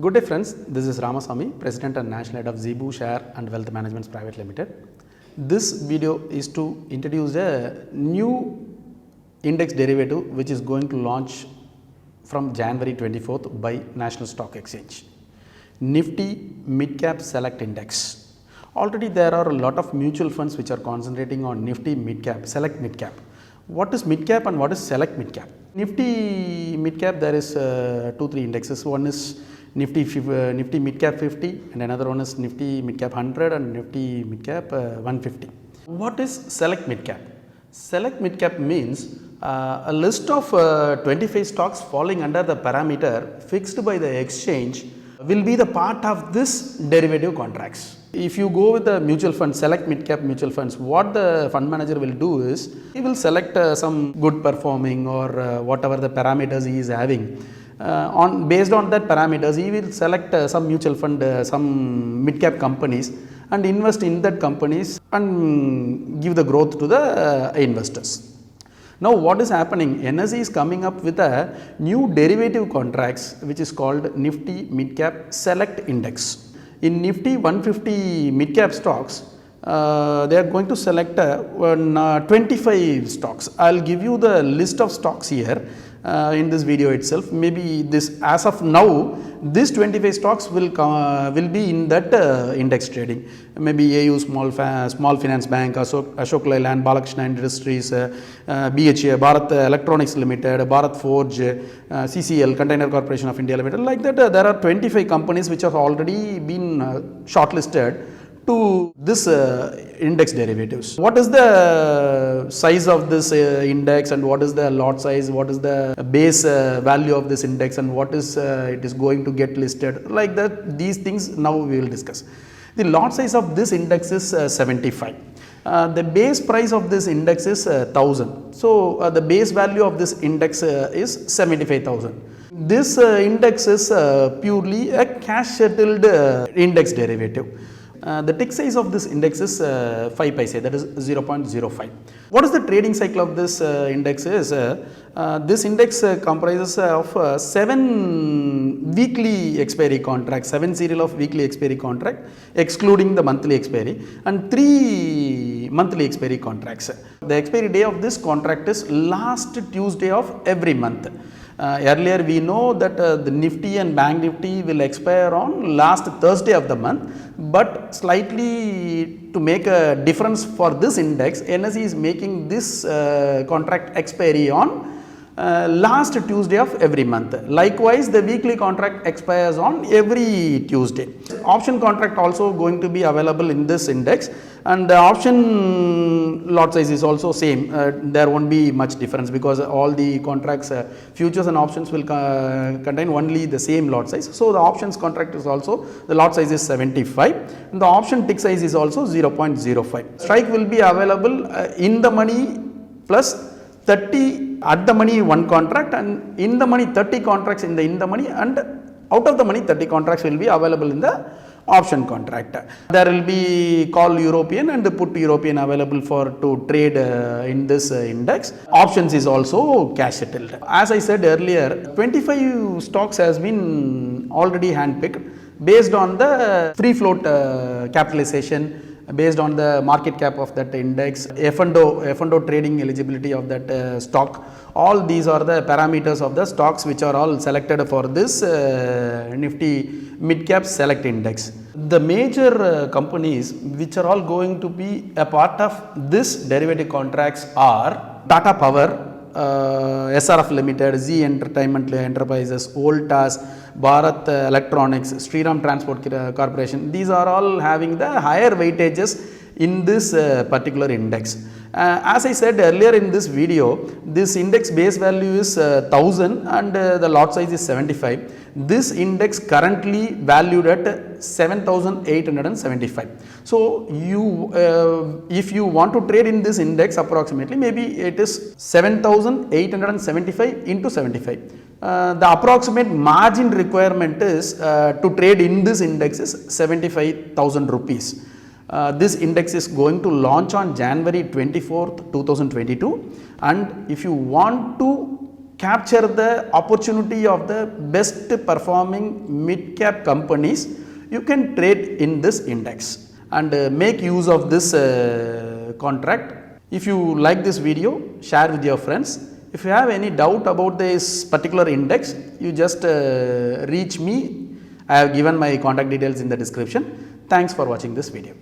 Good day friends, this is Ramasamy, President and National Head of Zebu Share and Wealth Management Private Limited. This video is to introduce a new index derivative which is going to launch from January 24th by National Stock Exchange. Nifty Midcap Select Index. Already there are a lot of mutual funds which are concentrating on Nifty Midcap, Select Midcap. What is Midcap and what is Select Midcap? Nifty Midcap, there is 2-3 indexes. One is Nifty Midcap 50 and another one is Nifty Midcap 100 and Nifty Midcap 150. What is Select Midcap? Select Midcap means a list of 25 stocks falling under the parameter fixed by the exchange will be the part of this derivative contracts. If you go with the mutual fund, select mid-cap mutual funds, what the fund manager will do is, he will select some good performing or whatever the parameters he is having. Based on that parameters, he will select some mutual fund, some mid-cap companies and invest in that companies and give the growth to the investors. Now what is happening? NSE is coming up with a new derivative contracts which is called Nifty Midcap Select Index. In Nifty 150 midcap stocks, they are going to select 25 stocks. I will give you the list of stocks here in this video itself. Maybe this, as of now, these 25 stocks will be in that index trading. Maybe AU Small Finance Bank, Ashok Leyland, Balakrishna Industries, BHA, Bharat Electronics Limited, Bharat Forge, CCL, Container Corporation of India Limited. Like that, there are 25 companies which have already been shortlisted to this index derivatives. What is the size of this index and what is the lot size, what is the base value of this index and what is it is going to get listed, like that, these things now we will discuss. The lot size of this index is 75. The base price of this index is 1000. So the base value of this index is 75,000. This index is purely a cash settled index derivative. The tick size of this index is 5 paise, that is 0.05. What is the trading cycle of this index is, this index comprises of 7 weekly expiry contracts, 7 serial of weekly expiry contract excluding the monthly expiry and 3 monthly expiry contracts. The expiry day of this contract is last Tuesday of every month. Earlier we know that the Nifty and Bank Nifty will expire on last Thursday of the month, but slightly to make a difference for this index, NSE is making this contract expiry on last Tuesday of every month. Likewise, the weekly contract expires on every Tuesday. Option contract also going to be available in this index, and the option lot size is also same. There won't be much difference because all the contracts, futures and options will contain only the same lot size. So the options contract is also, the lot size is 75 and the option tick size is also 0.05. Strike will be available in the money plus 30 at the money 1 contract and in the money 30 contracts in the money, and out of the money 30 contracts will be available in the option contract. There will be call European and the put European available for to trade in this index. Options is also cash settled. As I said earlier, 25 stocks has been already handpicked based on the free float capitalization, based on the market cap of that index, F&O trading eligibility of that stock. All these are the parameters of the stocks which are all selected for this Nifty Midcap Select Index. The major companies which are all going to be a part of this derivative contracts are Tata Power, SRF Limited, Z Entertainment Enterprises, Voltas, Bharat Electronics, Shriram Transport Corporation. These are all having the higher weightages in this particular index. As I said earlier in this video, this index base value is 1000 and the lot size is 75. This index currently valued at 7875. So if you want to trade in this index approximately, maybe it is 7875 into 75. The approximate margin requirement is to trade in this index is 75,000 rupees. This index is going to launch on January 24th, 2022, and if you want to capture the opportunity of the best performing mid cap companies, you can trade in this index and make use of this contract. If you like this video, share with your friends. If you have any doubt about this particular index, you just reach me. I have given my contact details in the description. Thanks for watching this video.